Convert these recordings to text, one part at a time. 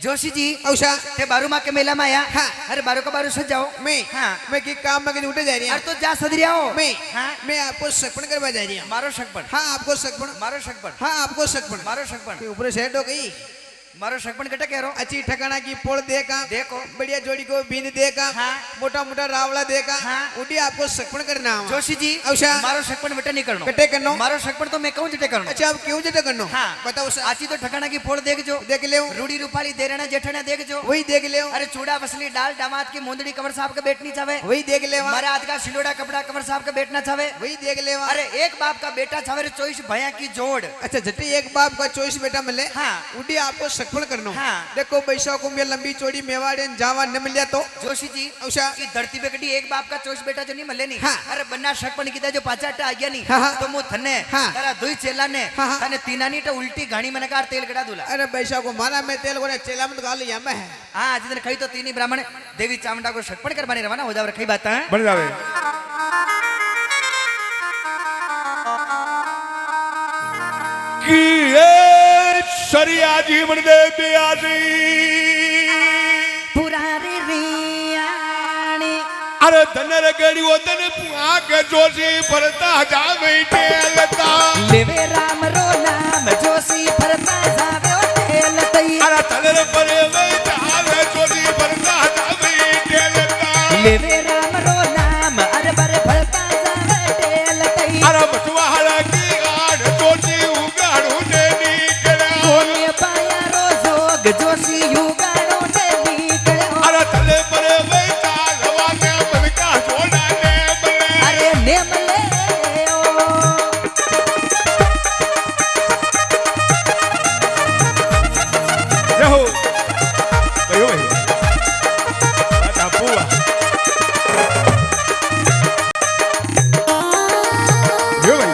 Joshi ji Hausa ते बारू माँ के मेला में आया। हाँ। अरे बारू का बारू सज जाओ। मैं की काम में कहीं उठे जा रही अरे तो जा सदरिया हो। हाँ। मैं आपको सकपन करवा जा रही हूँ। मारो शकपन। हाँ आपको सकपन। मारो शकपन। हाँ आपको सकपन। मारो शकपन। ऊपर सेट हो गई। मारो शकपन कटा कह रहा अच्छी ठकाना की पोल देखा देखो बढ़िया जोड़ी को बीन देखा हाँ। मोटा मोटा रावला देखा हाँ। उठी आपको सकपन करना है। जोशी जी औषा मारो शकपन बेटा नहीं करनो। कटे करनो मारो शकपन तो मैं कहूँ जटे करनो। अच्छा आप क्यों जटे करनो हाँ। बताओ सर आची तो ठकाना की फोड़ देख जो देख ले रूड़ी रूपाली देरना जेठना देख जो वही देख ले अरे चूड़ा बसली डाल दामाद की मुंदड़ी कमर साहब का बेटनी चावे वही देख ले हमारे हाथ का सिलोड़ा कपड़ा कमर साहब का बेटना चावे वही देख ले अरे एक बाप का बेटा चावे रे 24 भैया की जोड़। अच्छा जटे एक बाप का 24 बेटा मिले हाँ। उठी आपको सकपन करनो हाँ। देखो पैसा को मैं लंबी चौड़ी मेवाड़े जावा न मिल तो जोशी जी औषा की धरती पे कटी एक बाप का 24 बेटा जो नहीं मिले नहीं। हाँ। अरे बन्ना शकपन कीधा जो पाचाटा आ गया नहीं हाँ, हाँ। तो मु थने हाँ। तारा दुई चेला ने हाँ, हाँ। तने तीनानी तो उल्टी घाणी मनकार तेल गड़ा दूला। अरे पैसा को मारा मैं तेल को चेला में गाल लिया मैं हाँ जिधर कही तो तीनी ब्राह्मण देवी चामुंडा को शकपन करवाने रवाना हो जावे कई बात है बन जावे कि ए सरिया जीवन दे बियासी पुरारी रियाणी अरे धनर गड़ी वो धन आके जोशी फरता जावे टेलता लेवे राम रो नाम जोशी फरता जावे ओ टेलतई अरे धनर परे में जावे जोशी फरता जावे टेलता लेवे राम रो नाम अरे बरे फरता जावे टेलतई अरे बचवा हला की आड़ जोशी उगाड़ू ने निकला कोने पाया रो जोग जोशी युगाड़ो ने निकलो अरे थले परे में जालवा के मन का जोड़ा ने बने अरे नेम ले ओ रहो भयो भयो आता बुआ भयो भयो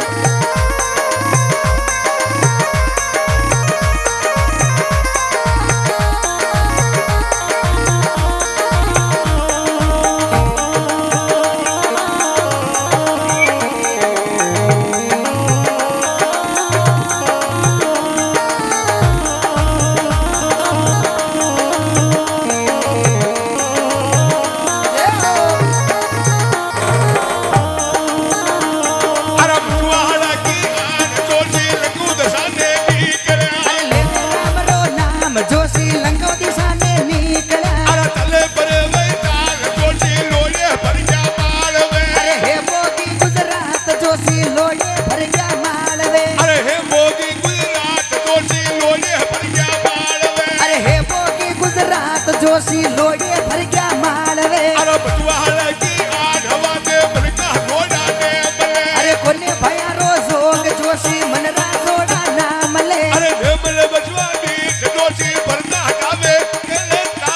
अरे बुआ हला की आड़ जोशी लगू दसाने निकला अरे लेवे राम रो नाम जोशी लंको दिशा ने निकला अरे थले परे में जाल जोशी लोले भर जा मालवे अरे हे मोगी गुजरात जोशी लोड़े भर गया मालवे अरे हे मोगी गुजरात जोशी लोले भर जा मालवे अरे हे मोगी गुजरात जोशी लोड़े भर गया मालवे अरे बचवा हला की आड़ हवा के मन का जोड़ा ने बने अरे कोने भया रो जोग जोशी मनरा जोड़ा नाम ले अरे देवले बचवा बीच जोशी भरता जावे केलता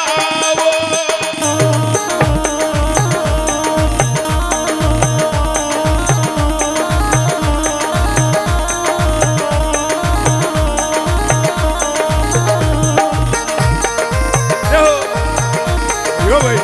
वो रहो यो भाई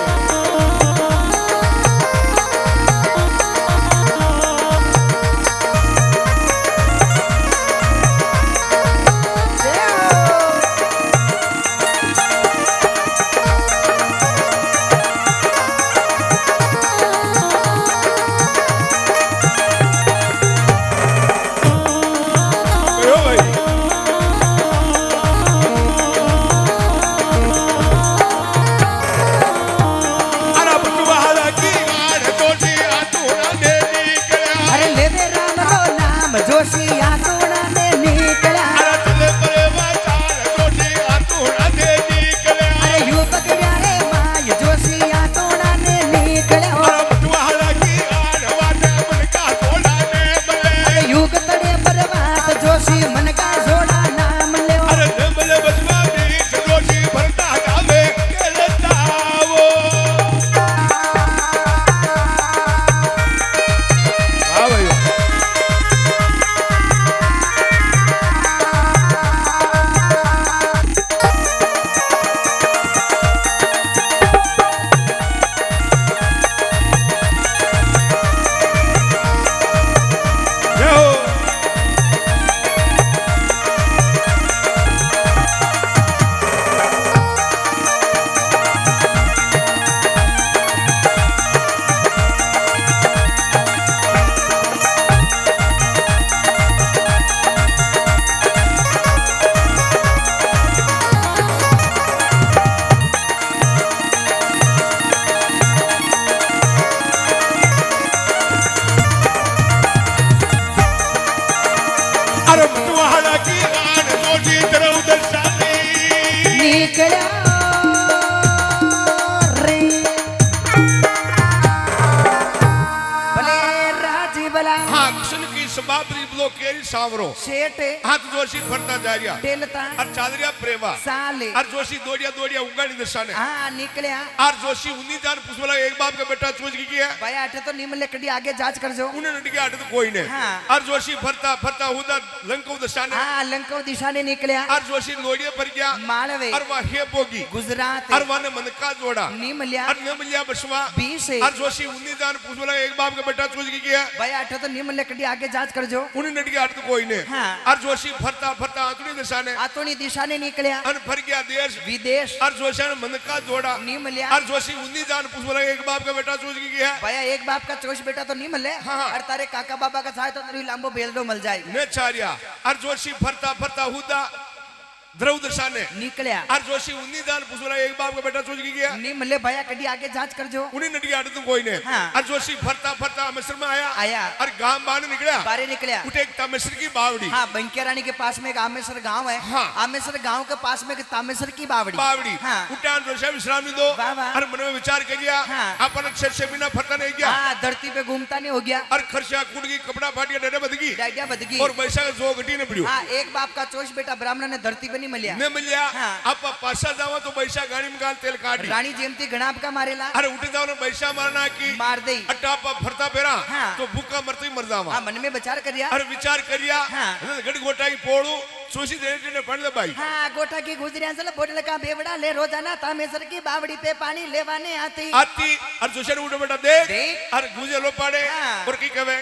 निकला रे भले राजी भला हाँ कृष्ण की समाप्ति बोलो केरी सावरो शेट हाथ जोशी फरता जा रहा टेलता और चादरिया प्रेमा साले और जोशी दोड़िया दोड़िया उंगाड़ी दर्शाने हाँ निकलिया और जोशी उन्नी जान पुष्पला एक बाप का बेटा चूज की है भाई आटे तो निम लकड़ी आगे जांच कर जो उन्हें नटी के आटे तो कोई नहीं हाँ। और जोशी फरता फरता हुदा लंको दर्शाने हाँ लंको दिशा ने निकलिया और जोशी लोड़िया पर गया मालवे और वह हे बोगी गुजरात और वह ने मनका जोड़ा निम लिया और न मिलिया बसवा 20 और जोशी उन्नी जान पुष्पला एक बाप का बेटा चूज की है भाई आटे तो निम लकड़ी आगे जांच कर जो उन्हें नटी के आटे तो कोई नहीं हाँ। और जोशी फरता फरता आतुड़ी दर्शाने आतोनी दिशा ने निकलिया और फर गया देश विदेश और जोशी ने मनका जोड़ा निम लिया और जोशी उन्नी जान पुष्पला एक बाप का बेटा चूज की है भैया एक बाप का चोश बेटा तो नहीं मिले हाँ। और तारे काका बाबा का चाहे तो तेरी लांबो बेलडो मिल जाए ने चारिया और जोशी फरता फरता हुदा द्रव दर्शाने निकलिया और जोशी उन्नी जान पुष्पला एक बाप का बेटा चूज की गया नहीं मिले भैया कड़ी आगे जांच कर जो उन्हीं नटी आटे तो कोई नहीं हाँ। और जोशी फरता फरता अमृतसर में आया। आया और गांव बाहर निकला बारे निकलिया उठे एक तामेश्वर की बावड़ी हाँ बंकिया रानी के पास में एक आमेश्वर गांव है हाँ। आमेश्वर गांव के पास में एक तामेश्वर की बावड़ी बावड़ी हाँ उठान जोशी विश्राम नहीं दो वाह, वाह। और मन में विचार कर लिया हाँ। अपन अक्षर से बिना फरता नहीं गया हाँ धरती पे घूमता नहीं हो गया और खर्चा कूट की कपड़ा फाट गया डरे बदगी डाइडिया बदगी और वैसा का जो गटी ने पड़ियो हाँ एक बाप का चोश बेटा ब्राह्मण ने धरती पे नहीं मिलिया ने मिल गया हाँ। अब पैसा जावा तो पैसा गाड़ी में गाल तेल काट रानी जेमती गणाप का मारेला अरे उठे जाओ ना पैसा मारना की मार दे अट्टा फरता पेरा हाँ। तो भूखा मरते ही मर जावा हाँ मन में विचार करिया अरे विचार करिया हाँ। गड़ गोटा की पोड़ू सोची देने ने पढ़ ले भाई हाँ गोटा की गुजरिया चल बोतल का बेवड़ा ले रोजाना तामेश्वर की बावड़ी पे पानी लेवाने आती आती और जोशी उठे बेटा देख देख। और गुजे लो पड़े हाँ। और की कहे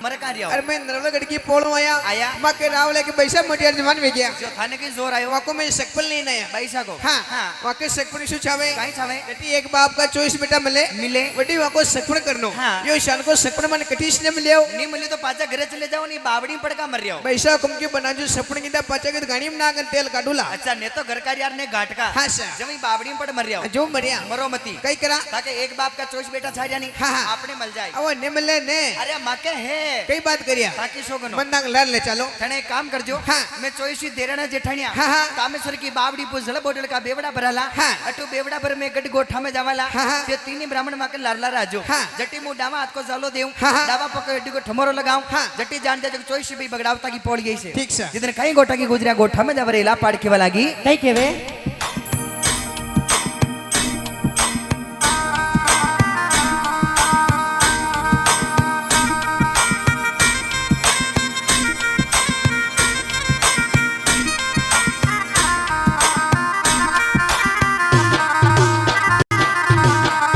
मरकारिया अरे मैं नर्मदागढ़ की पोलो आया आया। माँ के राव लेके पैसा मटियार जमान में गया जो थाने की जोर आयो वहाँ को मैं सकपल नहीं नया पैसा को हाँ हाँ वहाँ के सकपल इशू छावे कहीं छावे कटी एक बाप का चॉइस बेटा मिले मिले बड़ी वहाँ को सकपल करनो हाँ। यो शान को सकपल मन कटीस ने मिले नहीं मिली तो पाचा घरे चले जाओ नहीं बावड़ी में पड़का मर रहा हो पैसा कम के बना जो सपन की पाचा के गाड़ी में ना कर तेल काटूला अच्छा ने तो घर का यार ने घाट का हाँ सर जब ही बावड़ी में पड़ मर रहा हो जो मरिया मरो मती कई करा ताकि एक बाप का चोश बेटा छा जानी हाँ, हाँ। आपने मिल जाए अब ने मिले ने अरे मके है कई बात करिया ताकि शोगनो बंदा लड़ ले चलो थने एक काम कर जो हाँ। मैं चोइसी देरना जेठानिया हाँ, हाँ। तामेश्वर की बावड़ी पुजल बोतल का बेवड़ा भराला हाँ। अटू बेवड़ा भर में गड गोठा में जावाला हाँ, हाँ। ते तीनी ब्राह्मण माके लारला राजो हाँ। जटी मु डावा हाथ को जालो देऊ हाँ, हाँ। डावा पकड़ को ठमोरो लगाऊं हाँ। जटी जान जा चोइसी भी बगड़ावता की पोड़ गई से ठीक सर। जितने कहीं गोठा की गुजरिया गोठा में जावरेला पाड़ के वालागी कई केवे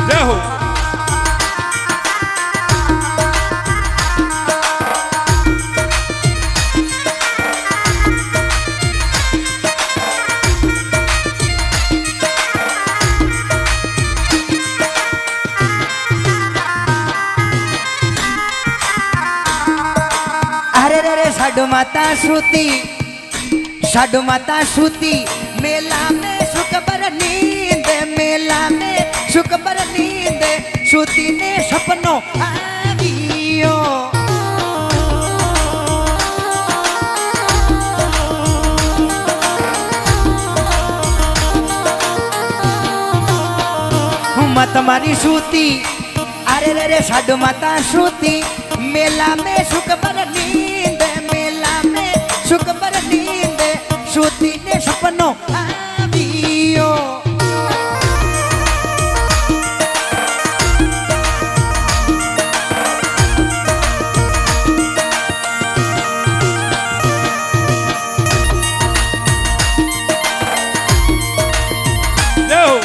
जय हो अरे रे रे साडू माता सूती मेला में सुखबर नींद मेला में सुखबर नींद सूती ने सपनों आवियो मत मारी सूती अरे रे रे साडू माता सूती मेला में सुखबर नींद मेला में सुखबर नींद सूती ने सपनों आवियो जय हो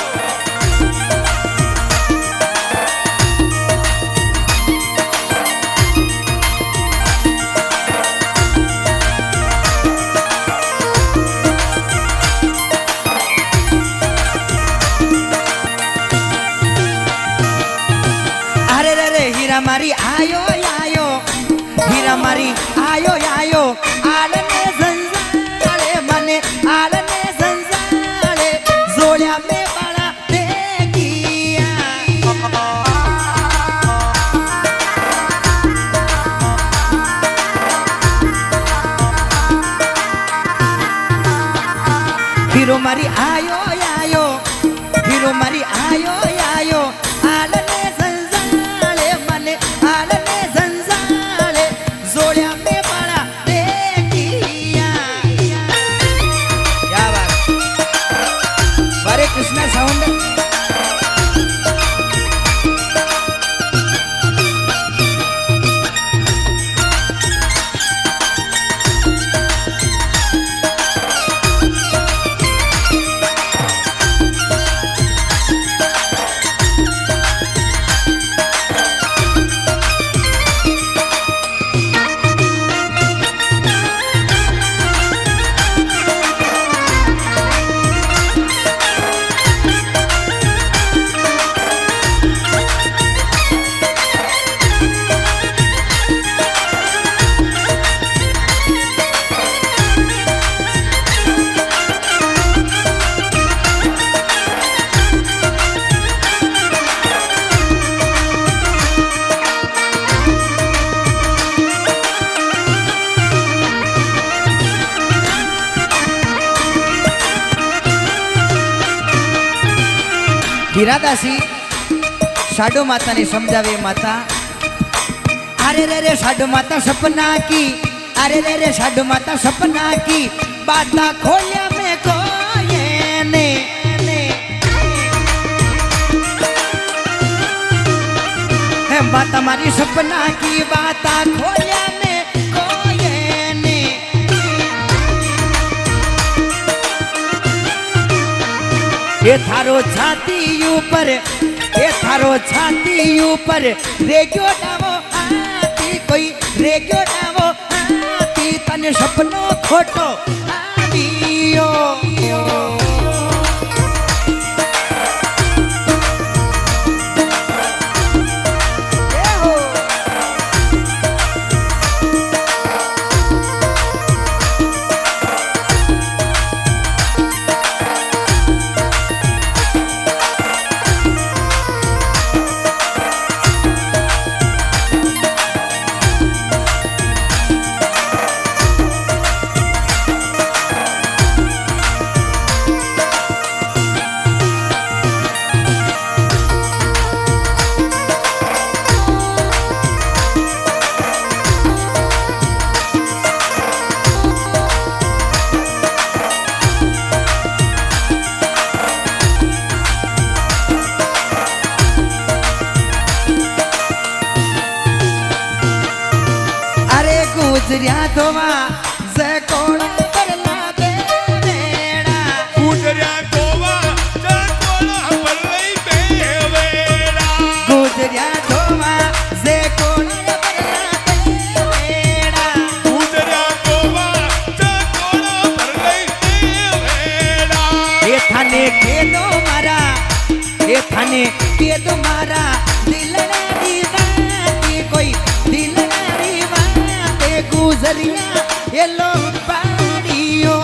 अरे रे रे हीरा मारी आयो आयो हीरा मारी आयो आयो आलने संसारे मने आलने संसारे जोड़िया में बड़ा देखिया हीरो मारी आयो आयो हीरो मारी आयो आयो आलने संसाळे मने आलने संसाळे जोड्या में बड़ा देखिया क्या बात हरे कृष्णा साउंड हीरादासी साडू माता ने समझावे माता अरे रे रे साडू माता सपना की अरे रे रे साडू माता सपना की बाता खोलिया में कोये ने बात हमारी सपना की बाता खोलिया में कोये ने ये थारो छाती ऊपर रेग्यो डावो हाथी कोई रेग्यो डावो हाथी तने सपनो खोटो आवियो गुजरिया धोवा जे कोड़ा परला बेवेड़ा गुजरिया धोवा जे कोड़ा परलई बेवेड़ा गुजरिया धोवा जे कोड़ा परला बेवेड़ा गुजरिया धोवा जे कोड़ा परलई बेवेड़ा ये थाने के दो मारा दिलना दीवाती कोई दिलना दीवाती गुजरिया ये लोग पाड़ियो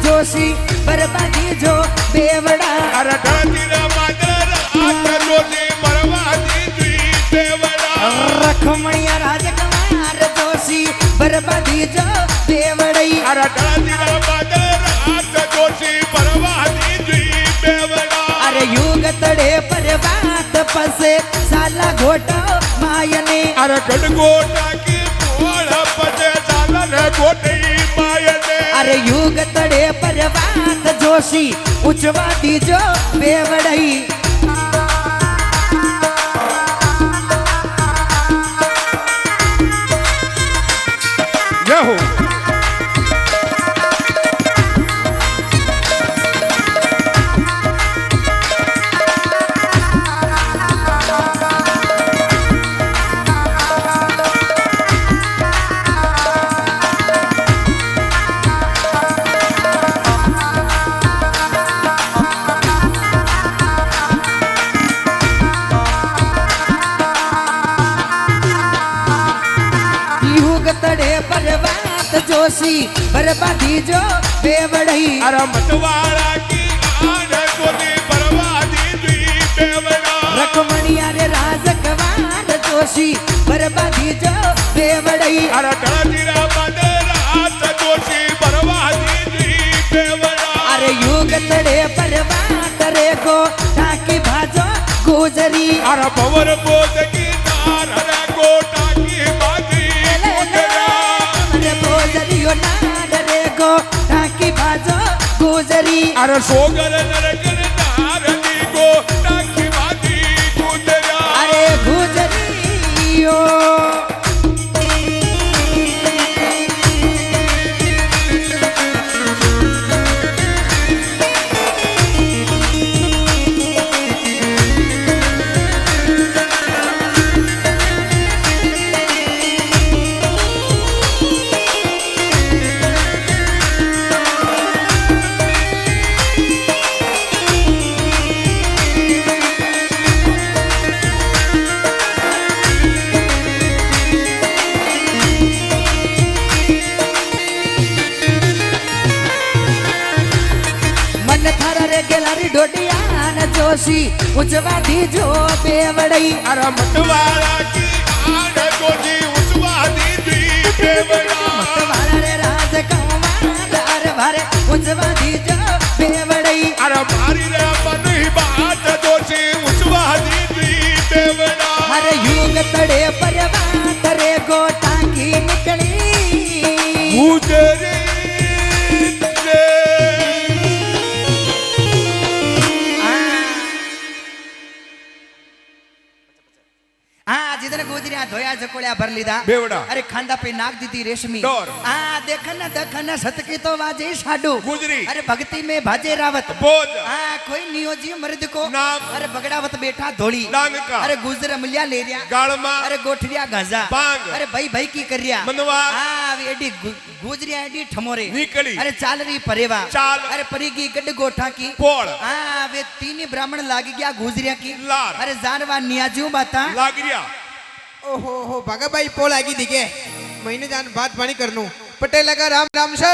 जोशी बर्बादी जो बेवड़ा अरे ढातीरा मादर आठ जोशी बर्बादी जी बेवड़ा रखमणिया राजकुमार जोशी बर्बादी जो बेवड़ई अरे ढातीरा मादर आठ जोशी बर्बादी जी बेवड़ा अरे युग तड़े पर बात पसे साला घोटा मायने अरे गड़गोटा की मोड़ पसे साला ने घोटी मायने अरे युग तड़े पर बात जोशी उचवा दी जो बेवड़ई जोशी बर्बादी जो बेवड़ई अरे मतवाड़ा की आन चोरी बर्बादी दी बेवड़ा रखमणिया रे राजकवान जोशी बर्बादी जो बेवड़ई अरे डळजीरा बंदरात जोशी बर्बादी दी बेवड़ा अरे युग तड़े परवात रे गो टाकी भाजो गुजरी अरे भवर बोध की नार रे गोटा की बाजी अरे गुजरियो नाड रे गो टाकी भाजो गुजरी अरे सोगर नरकर नार दी गोटा की बाजी गुजरा अरे गुजरियो मन थारा रे गेलारी डोडियान जोशी उजवादी जो बेवड़ई अरे मतवाड़ा की आन जोशी उचवादी दी बेवड़ा मतवाड़ा रे राजकवान अरे भारे उजवादी जो बेवड़ई अरे मारी रे मन ही बात जोशी उचवादी दी बेवड़ा अरे युग तड़े परवात रे गोटा की निकली गुजरी रे जिधर गुजरिया धोया झकोड़िया भर लीधा बेवड़ा अरे खांदा पे नाक दीदी रेशमी डोर। देखना सतकी तो बाजे साडू गुजरी अरे भक्ति में भाजे रावत बोझ कोई नियोजी मर्द को नाम अरे बगड़ावत बेटा धोली डांग का अरे गुजर मिलिया ले रिया गाड़मा अरे गोठरिया गंजा बांग अरे भाई की कर रिया मनवा एडी गुजरिया एडी ठमोरे निकली अरे चाल रही परेवा चाल अरे परी की गड्ढ गोठा की पोड़ वे तीन ब्राह्मण लागी गया गुजरिया की लार अरे जानवा नियाजू बाता लागरिया ओहो हो भागाबाई पोल आगी दिखे महीने जान बात पानी करनू पटेल लगा राम राम से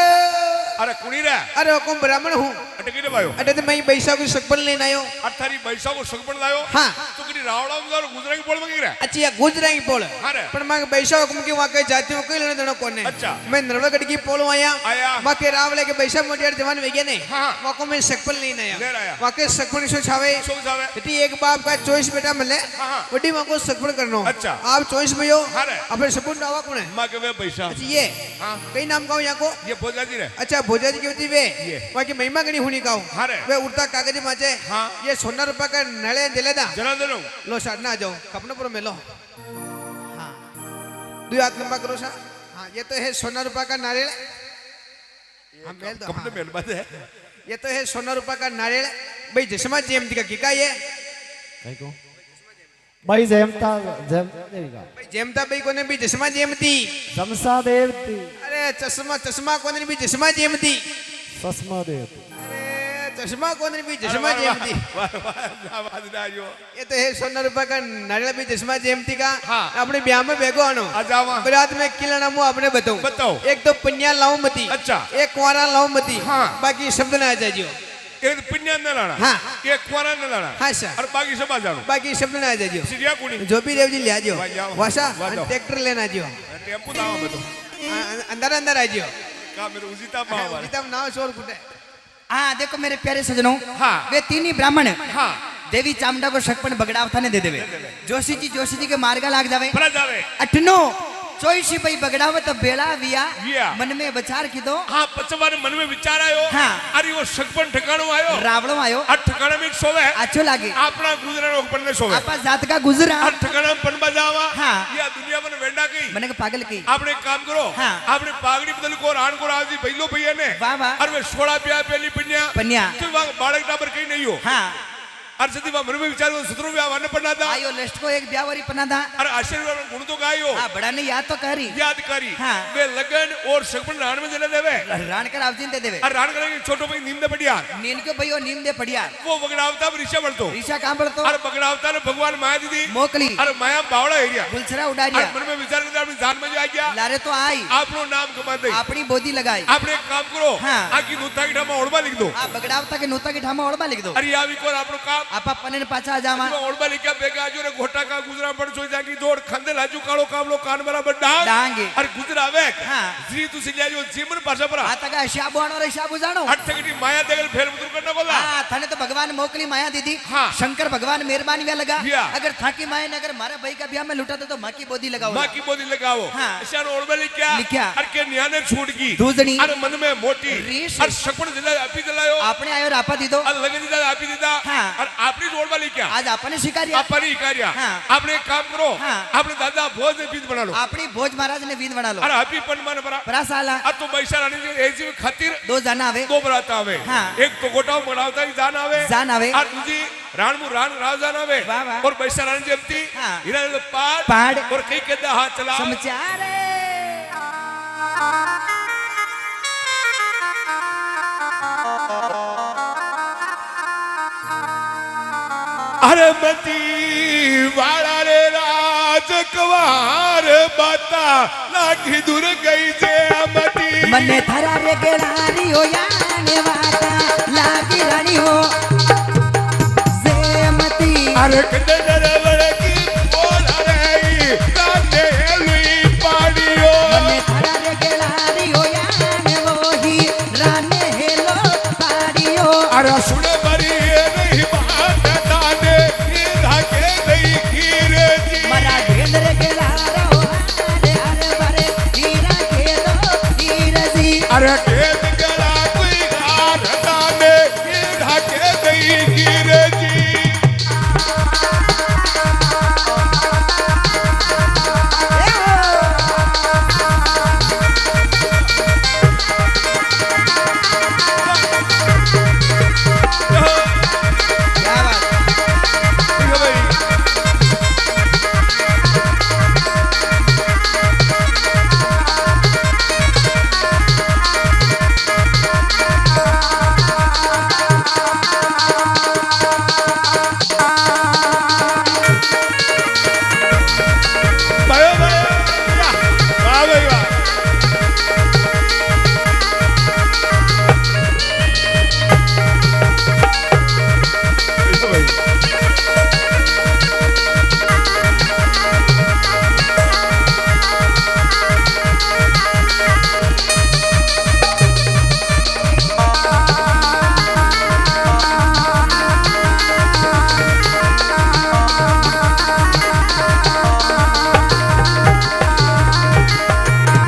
अरे कुणी रे अरे हुकुम ब्राह्मण हूँ अटकी रे भायो अरे तो मैं बैसा को सकपल लेने आयो अठारी पैसा को सगपण लायो हाँ तो करी रावड़ा में गुजरा की पोल मंगी रे अच्छी या गुजरा की पोल हाँ रे पर मैं बैसा हुकुम की वहाँ के जाती हूँ कोई लेने देना कौन है अच्छा। मैं नरवड़गढ़ की पोल आया आया। वहाँ के रावले के बैसा मोटियार जवान वे गए नहीं हाँ। वहाँ को मैं सकपल लेने ले आया आया। वहाँ के सकपल सो छावे सो जावे बेटी एक बाप का चॉइस बेटा मिले हाँ, हाँ। वड्डी माँ को सकपल करना अच्छा। आप चॉइस में हो हाँ रे। अपने सपूत डावा कौन है माँ के वे पैसा अच्छा ये हाँ। कई नाम का हो यहाँ को ये भोजा जी रे अच्छा भोजा जी की होती वे ये। वहाँ की महिमा गणी होनी का हाँ रे। वे उड़ता कागज माचे हाँ। ये सोना रुपया का नले दिले दा जना देनो लो साथ ना आ जाओ कपने पर मिलो हाँ दो हाथ लंबा करो सा हाँ ये तो है सोना रुपया का नारियल हाँ मेल दो कपड़े हाँ। मेल बात है ये तो है सोना रुपया का नारियल भाई जसमा जयंती का किका ये भाई जयमता देवी का भाई जयमता भाई को ने भी जसमा जयंती शमसा देवती अरे चश्मा चश्मा को ने भी जसमा जयंती ससमा देवती अरे चश्मा को ने भी जसमा जयंती आवाज ना आयो ये तो है सोना रुपया का नारियल भी चश्मा जयंती का हाँ। अपने ब्याह में बेगो आनो आ जावा बरात में किला मुँह अपने बताऊं बताओ। एक तो पन्या लाऊं मती अच्छा। एक कुआरा लाऊं मती हाँ। बाकी शब्द ना आ जाइयो एक पिन्या न लाना हाँ। एक कुआरा न लाना हाँ सर और बाकी सब आ जानो बाकी शब्द ना आ जाइयो सीरिया कुणी जो भी देव जी ले आजियो वाह, जाओ। वासा वाह, जाओ। ट्रैक्टर लेना जियो टेम्पो दावा में तो अंदर अंदर आ जियो का मेरे उजिता मावा तब नाव शोर कुटे देखो मेरे प्यारे सजनों हाँ। वे तीन ही ब्राह्मण हाँ देवी चामुंडा को शकपन बगड़ावथा ने दे देवे जोशी जी के मार्गा लाग जावे फरा जावे अठनो चोईसी भाई बगड़ावत बेड़ा विया विया। मन में विचार की दो हाँ पचवाने मन में विचार आयो हाँ। अरे वो सगपन ठिकाणो आयो रावणो आयो आ ठिकाणे में एक सोवे अच्छो लागे आपना गुजरानो पन्ने सोवे आपा जात का गुजरा आ ठिकाणे में पन बजावा हाँ। या दुनिया में वेंडा गई मैंने कहा पागल की आपने एक काम करो हाँ। आपने पागड़ी बदल को रान को राजी भैलो भैया ने वाह वाह अरे वे सोड़ा पिया पहली पिन्या पन्या तो वहां बाड़क डाबर कहीं नहीं हो हाँ अरे सदी वा मन में विचारो सतरो व्या वन पढ़ना था आयो लिस्ट को एक ब्यावरी पना था अरे आशीर्वाद गुण तो गायो हाँ बड़ा ने याद तो करी याद करी हाँ। वे लगन और सगपन राण में देने देवे रान कर आवजिन दे देवे अरे राण करेंगे छोटो भाई नीम दे बढ़िया नीन को भाई वो नीम दे पड़िया वो बगड़ावता ऋषा बढ़तो ऋषा कहाँ पड़तो अरे बगड़ावता ने भगवान माया दीदी मोकली अरे माया बावड़ा एरिया गुलछरा उडारिया मन में विचार करते अपनी जान में जो आ गया लारे तो आई आप लोग नाम कमा दे अपनी बोदी लगाई आपने एक काम करो हाँ। आकी नूता की ठामा ओढ़बा लिख दो आप बगड़ावता के नोता के ठामा ओढ़बा लिख दो अरे या भी कोर आपनो काम आपा पने ने पाछा जामा ओढ़बा लिखा बेगा जो रे घोटा का गुजरा पड़ सो जाकी दौड़ खंदे लाजू कालो कामलो कान बराबर डांग डांगे अरे गुजरा वे हाँ। जी तू सिल्या जो जीवन पाछा परा आता का शाबू आनो रे शाबू जानो अट सकटी माया देगल फेर मुद्र करना बोला हाँ थाने तो भगवान मोकली माया दीदी हाँ। शंकर भगवान मेहरबानी व्या लगा या। अगर थाकी माया ने अगर मारा भाई का ब्याह में लुटा तो माँ की बोदी लगाओ मां की बोली लगाओ हाँ। शान ओढ़बा लिखा लिखा। अरे के न्याने छूट की दूधनी अरे मन में मोटी रीस। अरे सपन दिला अपी दिलायो आपने आयो रापा दी दो अरे लगन दिला अपी दिदा हाँ। और आपनी जोड़बा लिखा आज आपने शिकारिया आपनी कार्या हाँ। आपने एक काम करो हाँ। आपने दादा भोज ने बीज बना लो अपनी भोज महाराज ने वीन बना लो अरे हैप्पी पन मन परा परासाला अब तो बैसा रानी जी ऐसी खातिर दो जाना आवे दो बराता आवे हाँ। एक तो गोटाव बनावता की जान आवे जान आवे और दूसरी राणमु राण राव जान आवे वाह, वाह। और बैसा रानी जी अपती हाँ। हिरा ने पाड़ पाड़। और कई कहता हाथ चला समझारे अरे मती वाला रे राजकुमार बाता लागी दूर गई जे मती मने थरा रे गेलारी हो याने वाता लागी रानी हो जेमती अरे कदे नरवड़ की बोल रही कांदे लुई पाड़ियो मने थरा रे गेलारी हो याने वही राने हेलो पाड़ियो अरे सुन बरी नहीं बात दाने धाके नहीं खीरे जी मरा ढेंद्र गेलारा हो अरे बरे हीरा खेलो हीरजी अरे खेत गला कोई गार दाने धाके नहीं खीरे जी क्या बात ठीक है भाई भयो भयो वाह भाई वाह ठीक है भाई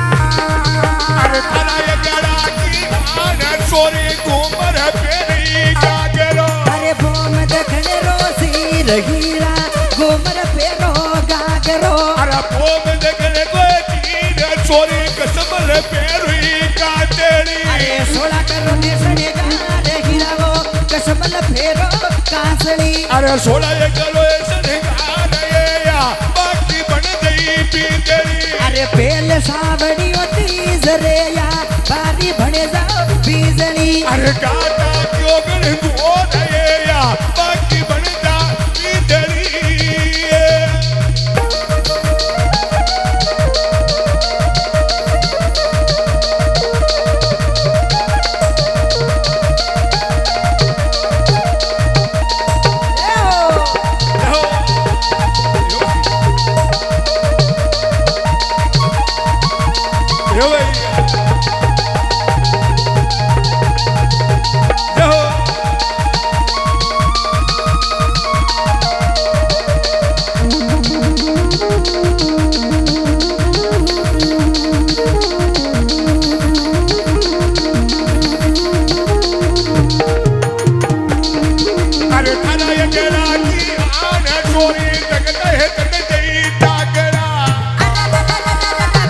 अरे थारा ये गड़ा की आना चोरी घूमर पेरी गागरो अरे बोम दखने रोसी रहीरा गोमर पेरो गागरो अरे पोम देखने को तीन चोरी कसमल पेरी काटेरी अरे सोला करो नेसने गारे हीरावो कसमल फेरो कासली अरे सोला ये करो ऐसे निकाल ये या बाकी बन गई पीतरी अरे पेल सावड़ी होती जरेया बारी भणे जाओ बीजली अरे काटा क्यों गण दो ये या बाकी बन जा पीतरी यो भाई अरे थारा ये गड़ा की आना चोरी तकते है तक जई तागड़ा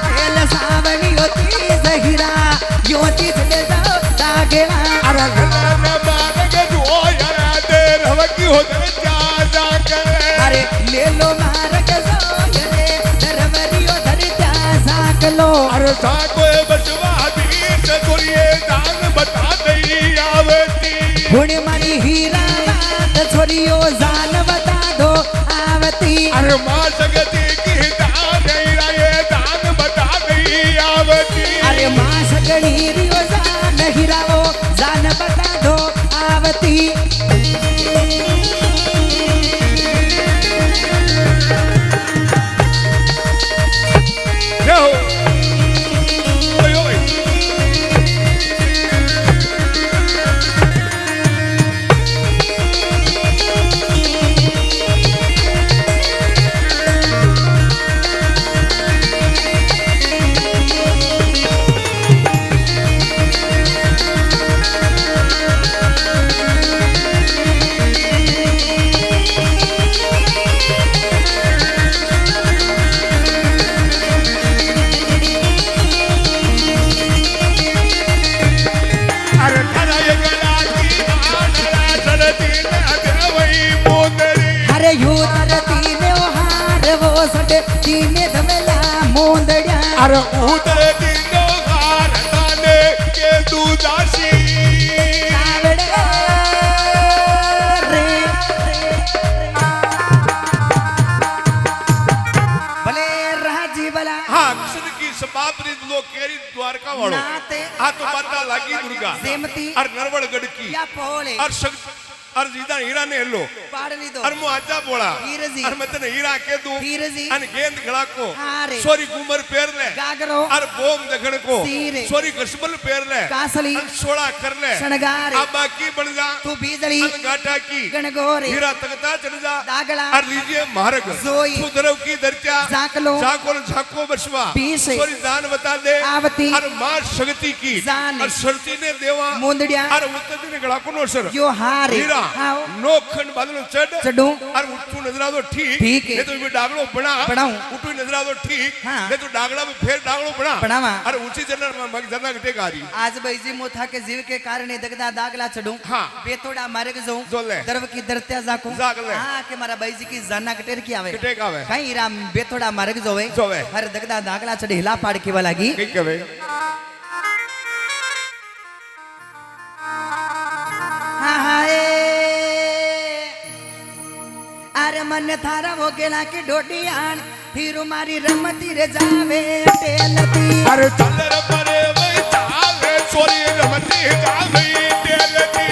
पेल सावड़ी होती जहीरा योती चले जाओ तागेड़ा अरे गला ने मार के जो यार दे रवकी हो दरजा करे अरे ले लो मार्ग जोय रे दरवरियो धरत्या साकलो अरे साको बचवा बीत गोरिये दान बता दई आवती हुण मारी हीरा बात छोरियो जान बता दो आवती अरे मां जगती की दान ये दान बता दई आवती अरे मां सगड़ी रियो जान हीराओ जान बता दो आवती जाओ ओए ओए अरे थारा ये गला की आनरा चलती न देवई मोंदरी अरे यू तरती ने हार वो सटे तीने धमेला मोंदड़िया अरे उधर दिनो हार ताने के दूदासी कावड़े रे भले राजी भला हाँ कृष्ण की समाप्ति लोग केरी द्वारका वालों नाते हाँ तो पता लगी दुर्गा सेमती और नरवड़गढ़ की या पोले और और जीदा हीरा ने लो पाड़ ली दो और मु आजा बोला हीर जी और मैं तने हीरा के दूं हीर जी अन गेंद गड़ा को हाँ रे सोरी गुमर पैर ले गागरो और बोम दखन को सीरे सोरी कसबल पैर ले कासली अन सोड़ा कर ले शणगार अब बाकी बन जा तू बीजली अन गाटा की गणगोरे हीरा तकता चढ़ जा दागला और लीजिए मार्ग जोई सुधरव की दर्जा जाकलो जाकोल झाको बसवा पीसे सोरी दान बता दे आवती और मां शक्ति की जाने और शर्ती ने देवा मोंदड़िया और उत्तर ने गड़ा को नो सर यो हारे हीरा हाओ नोखंड बादल चढ़ चढ़ू और उठू नजर आ तो ठीक ठीक है। नहीं तो ये डागड़ो बना बनाऊं। उठू नजर आ तो ठीक हाँ। नहीं तो डागड़ा में फिर डागड़ो बना बनावा। और ऊंची जनर मग जना घटे गारी आज बैजी मोथा के जीव के कारण दगदा दागला चढ़ू हाँ। बेतोड़ा मारे के जाऊं जो ले। दर्व की दरत्या जाकू जाग ले। हां के मारा बैजी की जाना कटेर की आवे घटे गावे कहीं राम बेतोड़ा मारे के जोवे जोवे। हर दगदा दागला चढ़ हिला पाड़ के वाला गी कई कवे हां हाय अरे मन थारा वो गेला की डोडियान हीरो मारी रमती रे जावे टेलती अरे चलर परे वही जावे सोरी रमती जावे तेलती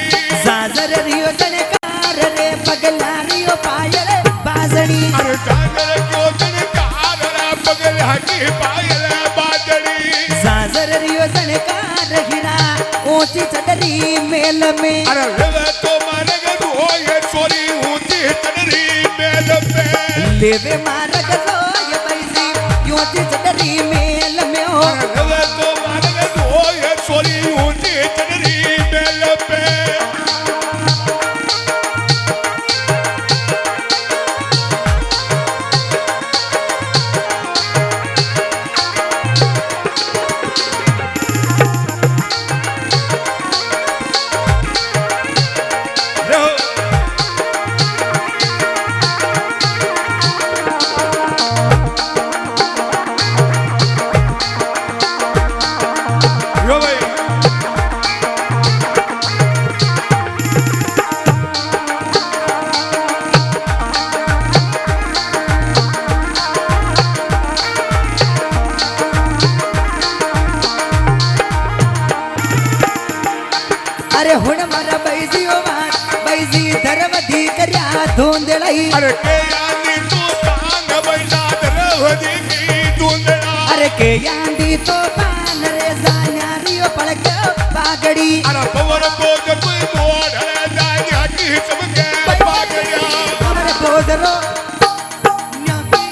साजर रियो जनकार रे पगला रियो पायल बाजड़ी अरे जागर क्यों जनकार रे पगल हकी पायल बाजड़ी साजर रियो जनकार हीरा ऊंची चढ़री मेल में अरे लेवे तो मारे गो ये सोरी ऊंची चढ़री मेल पे लेवे मारग जोय बैजी ऊंची चढ़री मेल में हो लेवे तो मारे गो ये सोरी ऊंची चढ़री मेल पे यो भाई अरे हुण मारा बैजी ओ बैजी धरवधी करया धोंदड़ई अरे के यानी तू तांग बैठा दरवदी की दूंदड़ा अरे के यांदी तो पान रे जान्यारियो पड़क पागड़ी अरे पवन बोझ कोई मोड़ है जानिया की चमके पागया अरे बोदरो न्योकी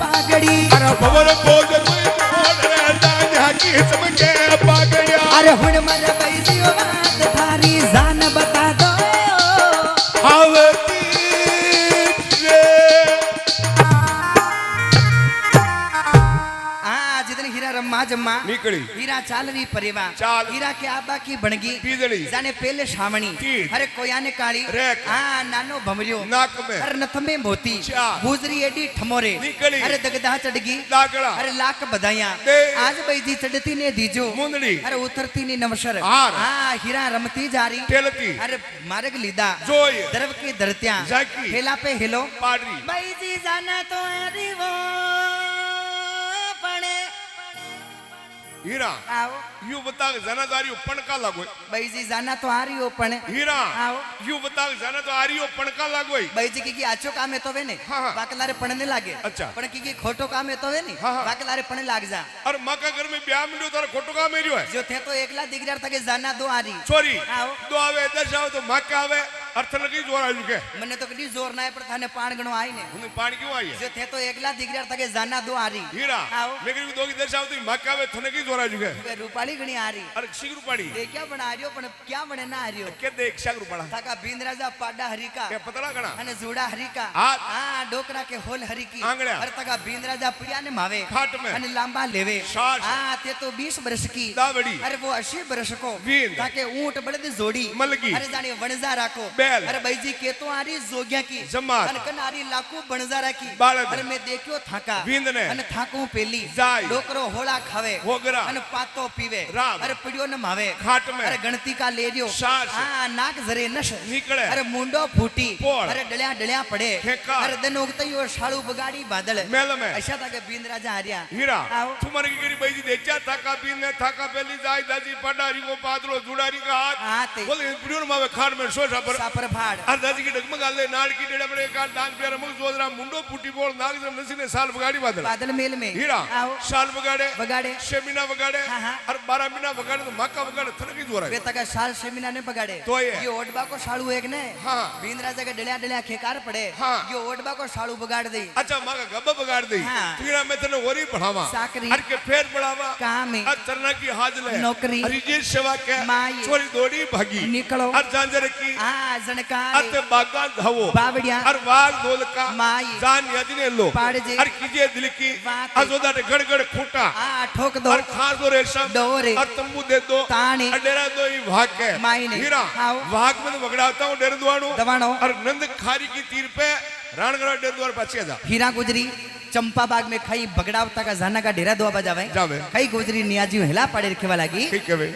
पागड़ी अरे पवन बोझ कोई मोड़ है जानिया की चमके पागया अरे हुण मारा बैजी ओ बात थारी जान बता दो आवती रे आज जितने हीरा रम्मा आज माँ निकली हीरा चालवी परिवा चाल। हीरा के आबा की बनगी पीदड़ी जाने पहले शामणी तीर। अरे कोयाने काली रेक। हाँ नानो भमरियो नाक में अरे नथ में मोती चाल। गुजरी एडी ठमोरे निकली। अरे दगदा चढ़गी दागड़ा अरे लाख बधाइया दे। आज भाई जी चढ़ती ने दीजो मुंदड़ी अरे उतरती ने नमस्कार हार। हाँ हीरा रमती जा रही टेलती अरे मार्ग लीदा जोय दरव की दरत्या जाकी। हेला पे हेलो पाडरी भाई जी जाना तो अरे वो पड़े हीरा आओ यू बता जनादारी पणका लागो भाई जी जाना तो आ रही हो पण हीरा आओ यू बता जना तो आ रही हो पणका लागो भाई जी की आचो काम है तो वे ने हाँ, हाँ। बाकलारे पढ़ने लागे अच्छा। पण की खोटो काम है तो वे नहीं हाँ, हाँ। बाकलारे पढ़ने लाग जा और माँ का घर में ब्याह मिलो तारा खोटो का मेरियो है जो थे तो एकला दिगरार तक जाना दो आ रही सॉरी आओ दो आवे 10 आवे तो माँ का आवे अर्थ लगी जोर आयु के मने तो कदी जोर ना है पर थाने पाण गणो आई ने उन्हें पानी क्यों आई है जो थे तो एकला दिगरार तक जाना दो आ रही हीरा आओ मैं कहीं दो की 10 आवे तो माँ का आवे थने की जोर आयु के वे रूपाली गणी आ रही अरे शिगर पानी ये क्या बना रही हो पण क्या बने ना आ रही हो के देख शिगर पड़ा थाका बीन राजा पाडा हरी का क्या पतला कना અને જોડા હરીકા હાથ. હા ડોકરા કે હોલ હરીકી આંગળ્યા. અરે તગા બીન રાજા પીડિયા ને માવે ખાટ में. અને લાંબા લેવે સાસ. હા તે તો 20 વર્ષ की दावड़ी. अरे वो 80 वर्ष को वीन. ताके ऊंट बળદ जोड़ी मलगी. अरे जाने वणजा राखो बैल. अरे भाईजी के तो आरी जोग्या की जमात. अन कनारी लाकू वणजा राखी बाळद. अरे मैं देख्यो थाका वींद ने. अने थाकू पेली जाय. डोकरो होळा खावे होगरा. अने पातो पीवे राम. अरे पीडियो न मावे खाट में. अरे गणती का ले रियो सास. हाँ नाक जरे नश निकळे. अरे मुंडो फूटी पोळ. अरे डळ्या डळ्या पडे ठेका. अरे दन उगतयो शाळू बगाडी बादळ मेल में. अशा ताके बीन राजा हरिया हीरा आओ. तुम्हारे की गरी बैजी देचा थाका पीन ने थाका पेली जाय दाजी पडारी को पादलो जुडारी का हाँ, हाथ ते. बोले पुडियो मावे खान में सो सापर सापर भाड़ अरे दाजी की डगमग आले नाड़ की डेड़ा बड़े का दान प्यार मुख जोदरा मुंडो फूटी बोल नाग जम नसी ने साल बगाड़ी बादल बादल मेल में हीरा आओ साल बगाड़े बगाड़े 6 महीना बगाड़े हाँ, हाँ. और 12 महीना बगाड़े तो मक्का बगाड़े थन की जोरा वे तका साल सेमिना ने बगाड़े तो ये. ये ओडबा को शाळू एक ने हाँ. बीन राजा के डळ्या डळ्या खेकार पड़े हाँ. ये ओडबा को शाळू बगाड़ दे अच्छा मां का गब्बा बगाड़ दई हाँ. तीरा में तने वरी बढ़ावा साकरी. अर के फेर बढ़ावा काम है. अर चरना की हाजले नौकरी. अरिजीत सेवा के माई. छोरी दौड़ी भागी निकलो. अर जानजर की हाँ जनकार अते बागान धावो बावड़िया. अर वाग दोल का माई. जान यदिने लो पाड़जे. अर कीजे दिल की वाक. अजोदा ने गड़गड़ खूंटा हाँ ठोक दो और खास दो रेशम डोरे. और तंबू दे दो ताने. और डेरा दो ही भाग के माई ने. हीरा आओ. भाग में तो बगड़ाता हूँ डेर दुआनो दवानो. और नंद खारी की तीर पे रानगढ़ डेर द्वार पाछे जा हीरा गुजरी चंपा बाग में खाई बगड़ावता का जाना का डेरा दुआ बजावे जावे. खाई गुजरी नियाजी हेला पाड़े रखेवा लागी ठीक है भाई